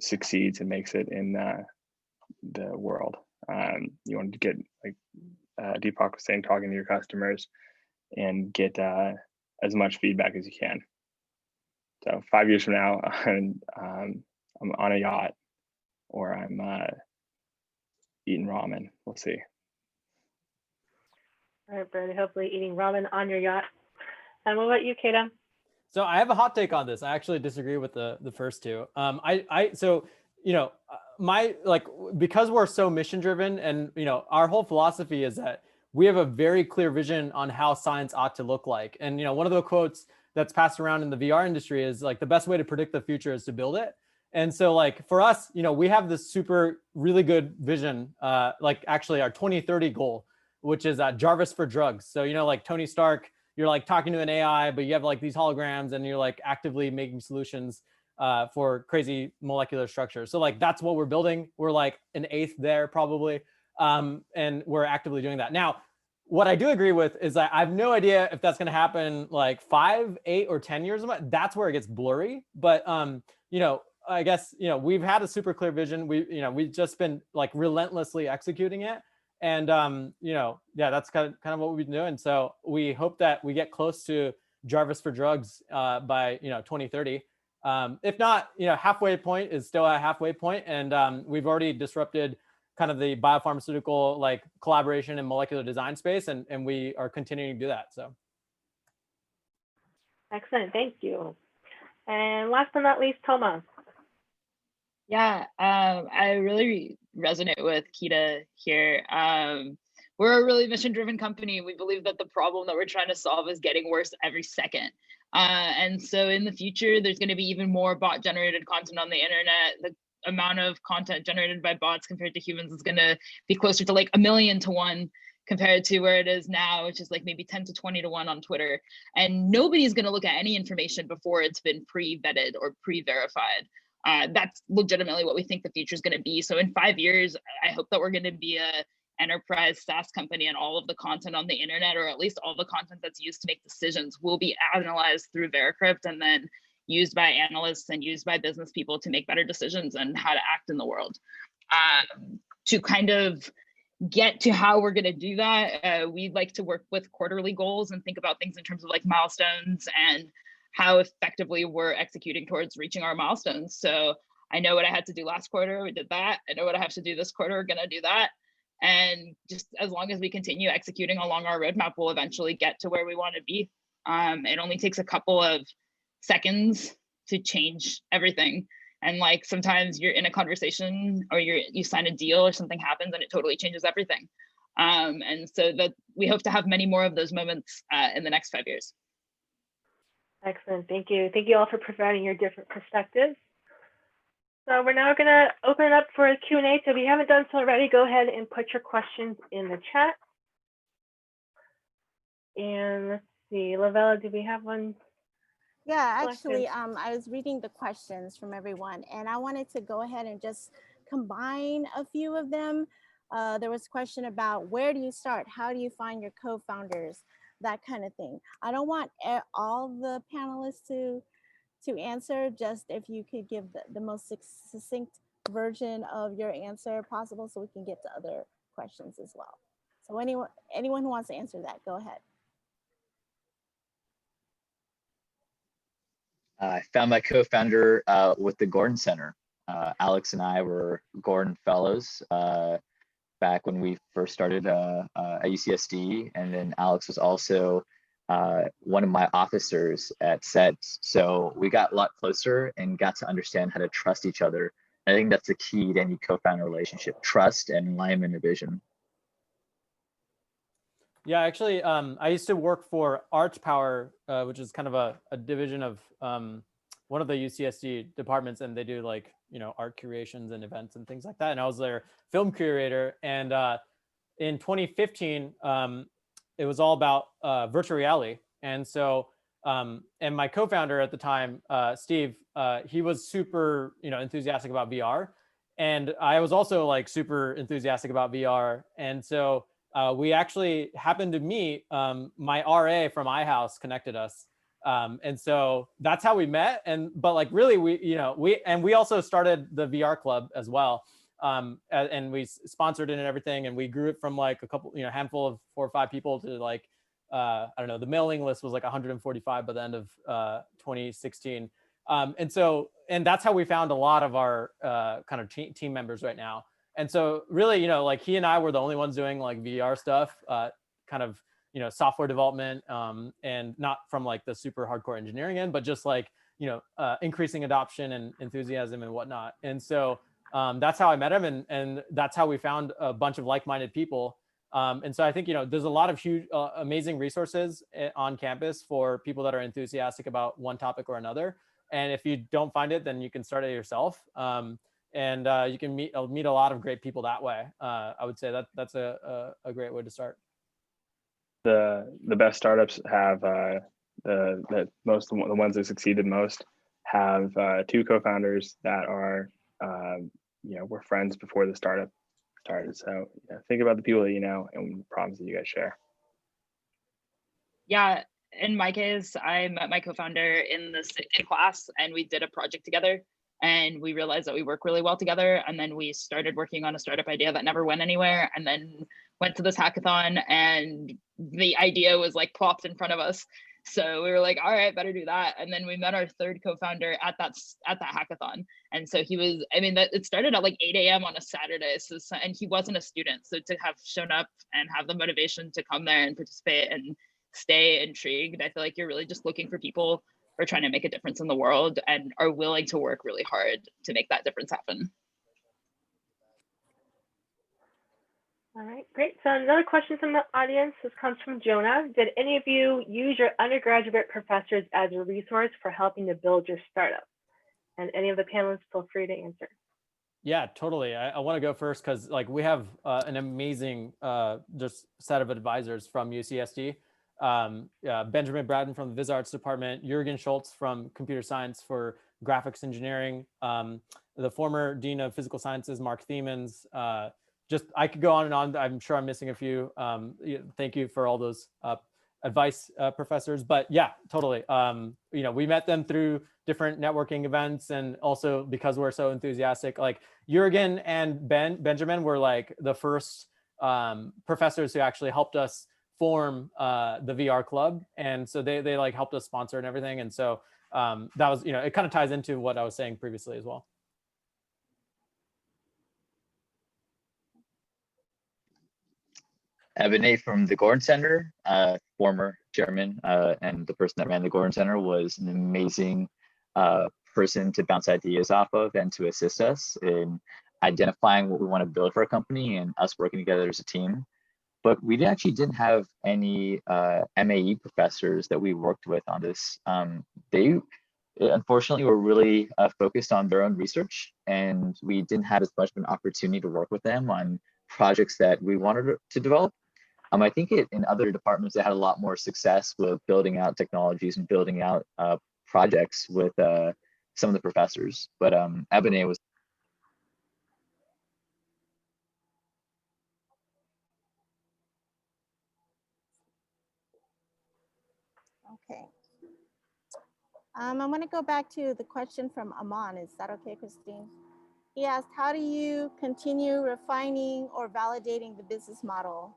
[SPEAKER 6] succeeds and makes it in the world. You want to get, like Deepak was saying, talking to your customers and get as much feedback as you can. So 5 years from now, I'm on a yacht, or I'm eating ramen. We'll see.
[SPEAKER 1] All right, Brody, hopefully eating ramen on your yacht. And what about you, Kata?
[SPEAKER 3] So I have a hot take on this. I actually disagree with the first two. Because we're so mission driven, and our whole philosophy is that we have a very clear vision on how science ought to look like. And one of the quotes that's passed around in the VR industry is like, the best way to predict the future is to build it. And so like for us, we have this really good vision, like actually our 2030 goal, which is Jarvis for drugs. So, like Tony Stark, you're like talking to an AI, but you have like these holograms and you're like actively making solutions for crazy molecular structures. So like, that's what we're building. We're like an eighth there probably. And we're actively doing that. Now, what I do agree with is that I have no idea if that's going to happen like 5, 8, or 10 years. That's where it gets blurry. But, I guess, we've had a super clear vision. We've just been like relentlessly executing it. And, yeah, that's kind of what we've been doing. So we hope that we get close to Jarvis for drugs by, 2030. If not, halfway point is still a halfway point. And we've already disrupted kind of the biopharmaceutical like collaboration and molecular design space. And we are continuing to do that. So.
[SPEAKER 1] Excellent, thank you. And last but not least, Toma.
[SPEAKER 4] Yeah, I really resonate with Kita here. We're a really mission-driven company. We believe that the problem that we're trying to solve is getting worse every second. And so in the future, there's going to be even more bot-generated content on the internet. The amount of content generated by bots compared to humans is going to be closer to like 1,000,000 to 1 compared to where it is now, which is like maybe 10 to 20 to 1 on Twitter. And nobody's going to look at any information before it's been pre-vetted or pre-verified. That's legitimately what we think the future is going to be. So in 5 years, I hope that we're going to be a enterprise SaaS company, and all of the content on the internet, or at least all the content that's used to make decisions, will be analyzed through Veracrypt and then used by analysts and used by business people to make better decisions and how to act in the world. To kind of get to how we're going to do that, we'd like to work with quarterly goals and think about things in terms of like milestones and how effectively we're executing towards reaching our milestones. So I know what I had to do last quarter, we did that. I know what I have to do this quarter, we're gonna do that. And just as long as we continue executing along our roadmap, we'll eventually get to where we want to be. It only takes a couple of seconds to change everything. And like sometimes you're in a conversation or you sign a deal or something happens and it totally changes everything. And so that we hope to have many more of those moments in the next 5 years.
[SPEAKER 1] Excellent, thank you. Thank you all for providing your different perspectives. So we're now gonna open it up for a Q&A. So if you haven't done so already, go ahead and put your questions in the chat. And let's see, Lavella, do we have one
[SPEAKER 2] Yeah,
[SPEAKER 1] Collective.
[SPEAKER 2] actually, I was reading the questions from everyone, and I wanted to go ahead and just combine a few of them. There was a question about where do you start? How do you find your co-founders? That kind of thing. I don't want all the panelists to answer, just if you could give the most succinct version of your answer possible so we can get to other questions as well. So anyone who wants to answer that, go ahead.
[SPEAKER 5] I found my co-founder with the Gordon Center. Alex and I were Gordon Fellows back when we first started at UCSD, and then Alex was also one of my officers at SEDS. So we got a lot closer and got to understand how to trust each other. I think that's the key to any co-founder relationship: trust and alignment of vision.
[SPEAKER 3] Yeah, actually, I used to work for Arch Power, which is kind of a division of one of the UCSD departments, and they do like, you know, art curations and events and things like that. And I was their film curator. And in 2015, it was all about virtual reality. And so, and my co-founder at the time, Steve, he was super, you know, enthusiastic about VR. And I was also like super enthusiastic about VR. And so we actually happened to meet. My RA from iHouse connected us, and so that's how we met. But like really, we also started the VR club as well, and we sponsored it and everything, and we grew it from like a couple, you know, handful of 4 or 5 people to like I don't know, the mailing list was like 145 by the end of 2016, and that's how we found a lot of our kind of team members right now. And so really, you know, like he and I were the only ones doing like VR stuff, kind of, you know, software development, and not from like the super hardcore engineering end, but just like, you know, increasing adoption and enthusiasm and whatnot. And so that's how I met him, and that's how we found a bunch of like-minded people. And so I think, you know, there's a lot of huge, amazing resources on campus for people that are enthusiastic about one topic or another. And if you don't find it, then you can start it yourself. And you can meet a lot of great people that way. I would say that's a great way to start.
[SPEAKER 6] The best startups have the ones that succeeded most have 2 co-founders that are you know, were friends before the startup started. So yeah, think about the people that you know and the problems that you guys share.
[SPEAKER 4] Yeah, in my case, I met my co-founder in class, and we did a project together, and we realized that we work really well together. And then we started working on a startup idea that never went anywhere, and then went to this hackathon, and the idea was like plopped in front of us. So we were like, all right, better do that. And then we met our third co-founder at that hackathon. And so he was, I mean, it started at like 8 a.m. on a Saturday. So, and he wasn't a student. So to have shown up and have the motivation to come there and participate and stay intrigued, I feel like you're really just looking for people who are trying to make a difference in the world and are willing to work really hard to make that difference happen.
[SPEAKER 1] All right, great. So another question from the audience. This comes from Jonah. Did any of you use your undergraduate professors as a resource for helping to build your startup? And any of the panelists, feel free to answer.
[SPEAKER 3] Yeah, totally. I want to go first because like we have an amazing just set of advisors from UCSD. Benjamin Braden from the Viz Arts department, Jürgen Schultz from computer science for graphics engineering, the former dean of physical sciences, Mark Thiemens. Just I could go on and on. I'm sure I'm missing a few. Thank you for all those advice, professors. But yeah, totally. You know, we met them through different networking events, and also because we're so enthusiastic. Like Jürgen and Benjamin were like the first professors who actually helped us form the VR club, and so they like helped us sponsor and everything. And so that was, you know, it kind of ties into what I was saying previously as well.
[SPEAKER 5] Ebony from the Gordon Center, former chairman, and the person that ran the Gordon Center was an amazing person to bounce ideas off of and to assist us in identifying what we want to build for our company and us working together as a team. But we actually didn't have any MAE professors that we worked with on this. They unfortunately were really focused on their own research, and we didn't have as much of an opportunity to work with them on projects that we wanted to develop. I think in other departments, they had a lot more success with building out technologies and building out projects with some of the professors. But Ebony was.
[SPEAKER 2] Okay. I want to go back to the question from Aman. Is that okay, Christine? He asked, how do you continue refining or validating the business model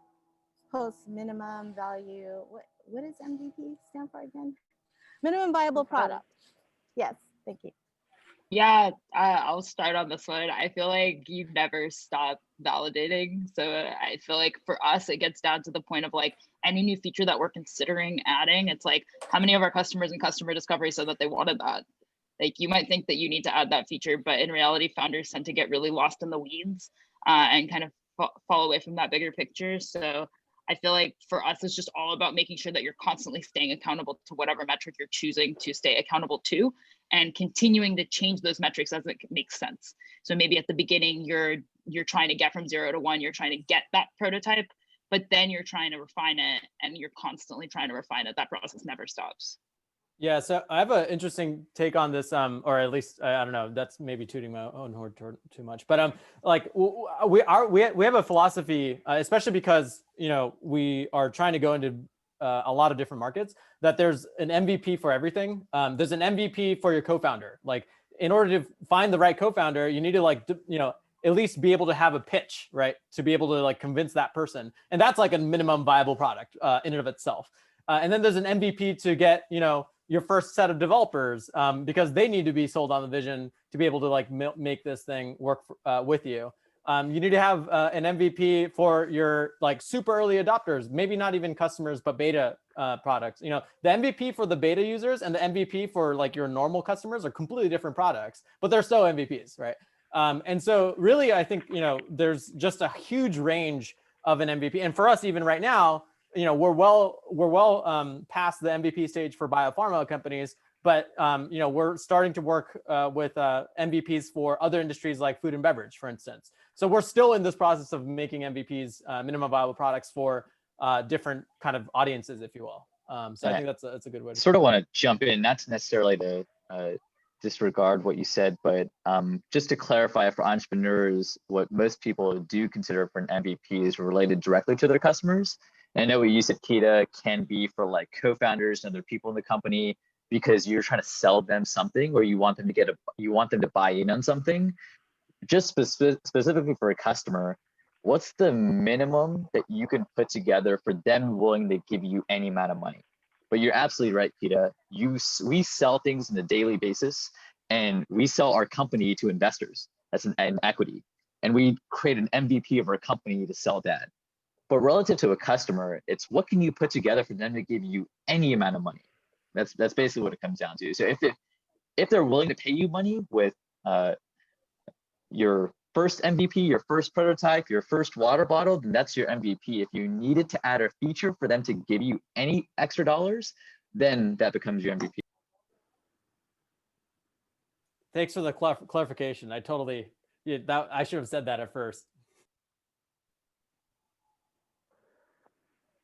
[SPEAKER 2] post minimum value? What does MVP stand for again? Minimum viable product. Yes, thank you.
[SPEAKER 4] Yeah, I'll start on this one. I feel like you never stop validating. So I feel like for us, it gets down to the point of like any new feature that we're considering adding. It's like, how many of our customers in customer discovery said that they wanted that? Like you might think that you need to add that feature, but in reality, founders tend to get really lost in the weeds and kind of fall away from that bigger picture. So I feel like for us, it's just all about making sure that you're constantly staying accountable to whatever metric you're choosing to stay accountable to, and continuing to change those metrics as it makes sense. So maybe at the beginning, you're trying to get from 0 to 1, you're trying to get that prototype, but then you're trying to refine it, and you're constantly trying to refine it. That process never stops.
[SPEAKER 3] Yeah, so I have an interesting take on this, or at least I don't know. That's maybe tooting my own horn too much, but like we have a philosophy, especially because we are trying to go into a lot of different markets. That there's an MVP for everything. There's an MVP for your co-founder. Like in order to find the right co-founder, you need to at least be able to have a pitch, right? To be able to like convince that person, and that's like a minimum viable product in and of itself. And then there's an MVP to get your first set of developers because they need to be sold on the vision to be able to like make this thing work with you. You need to have an MVP for your like super early adopters, maybe not even customers, but beta products. The MVP for the beta users and the MVP for like your normal customers are completely different products, but they're still MVPs, right? And so really, I think, there's just a huge range of an MVP. And for us, even right now, we're well past the MVP stage for biopharma companies, but we're starting to work with MVPs for other industries like food and beverage, for instance. So we're still in this process of making MVPs, minimum viable products for different kind of audiences, if you will. So I think that's a good way to
[SPEAKER 5] sort of want to jump in, not to necessarily to disregard what you said, but just to clarify for entrepreneurs, what most people do consider for an MVP is related directly to their customers. And I know what you said, Kita, can be for like co-founders and other people in the company because you're trying to sell them something, or you want them to buy in on something. Just specifically for a customer, what's the minimum that you can put together for them willing to give you any amount of money? But you're absolutely right, Kita. We sell things on a daily basis, and we sell our company to investors. That's an equity. And we create an MVP of our company to sell that. But relative to a customer, it's what can you put together for them to give you any amount of money? That's basically what it comes down to. So if they're willing to pay you money with your first MVP, your first prototype, your first water bottle, then that's your MVP. If you needed to add a feature for them to give you any extra dollars, then that becomes your MVP.
[SPEAKER 3] Thanks for the clarification. I should have said that at first.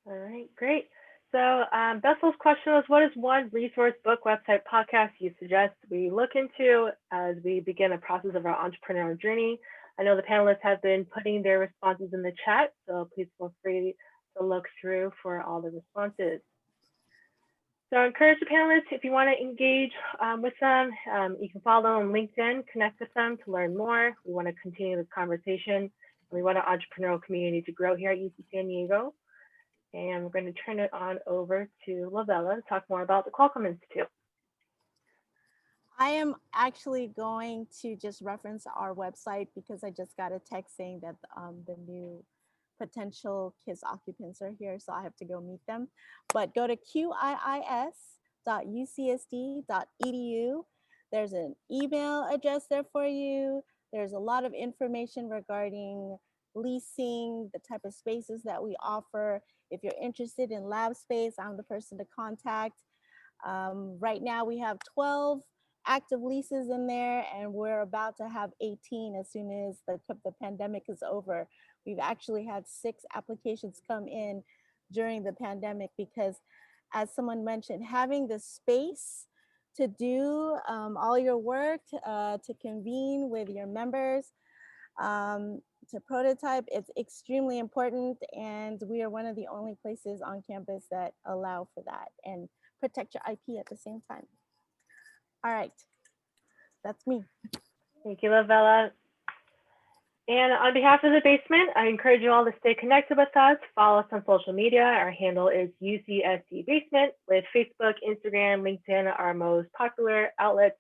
[SPEAKER 1] All right, great. So Bessel's question was, what is one resource, book, website, podcast you suggest we look into as we begin the process of our entrepreneurial journey? I know the panelists have been putting their responses in the chat, so please feel free to look through for all the responses. So I encourage the panelists, if you want to engage with them, you can follow them on LinkedIn, connect with them to learn more. We want to continue this conversation, and we want our entrepreneurial community to grow here at UC San Diego. And we're going to turn it on over to Lavella to talk more about the Qualcomm Institute.
[SPEAKER 2] I am actually going to just reference our website because I just got a text saying that the new potential KISS occupants are here, so I have to go meet them. But go to qiis.ucsd.edu. There's an email address there for you. There's a lot of information regarding leasing, the type of spaces that we offer. If you're interested in lab space, I'm the person to contact. Right now we have 12 active leases in there, and we're about to have 18 as soon as the pandemic is over. We've actually had 6 applications come in during the pandemic because, as someone mentioned, having the space to do all your work, to convene with your members, to prototype. It's extremely important, and we are one of the only places on campus that allow for that and protect your IP at the same time. All right, that's me.
[SPEAKER 1] Thank you, Lavella. And on behalf of the basement, I encourage you all to stay connected with us. Follow us on social media. Our handle is UCSD Basement, with Facebook, Instagram, LinkedIn our most popular outlets,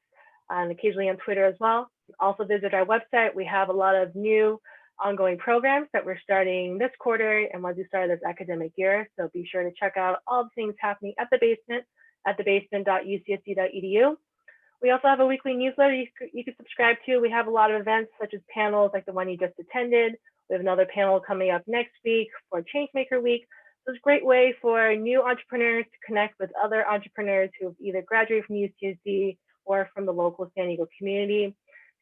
[SPEAKER 1] and occasionally on Twitter as well. Also visit our website. We have a lot of new ongoing programs that we're starting this quarter and ones we started this academic year. So be sure to check out all the things happening at the basement at thebasement.ucsd.edu. We also have a weekly newsletter you can subscribe to. We have a lot of events such as panels like the one you just attended. We have another panel coming up next week for Changemaker Week. So it's a great way for new entrepreneurs to connect with other entrepreneurs who have either graduated from UCSD or from the local San Diego community. If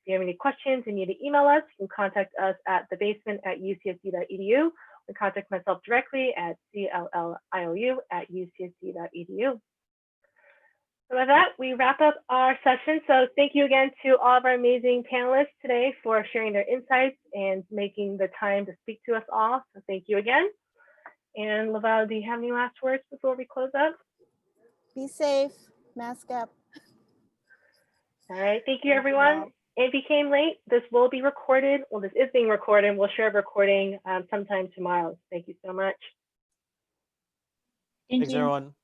[SPEAKER 1] you have any questions and need to email us, you can contact us at thebasement@ucsd.edu or contact myself directly at cliou@ucsd.edu. So with that, we wrap up our session. So thank you again to all of our amazing panelists today for sharing their insights and making the time to speak to us all. So thank you again. And Lavelle, do you have any last words before we close up?
[SPEAKER 2] Be safe, mask up.
[SPEAKER 1] All right, thank you everyone. If you came late, this will be recorded. Well, this is being recorded. We'll share a recording sometime tomorrow. Thank you so much.
[SPEAKER 4] Thank
[SPEAKER 3] Thanks,
[SPEAKER 4] you.
[SPEAKER 3] everyone.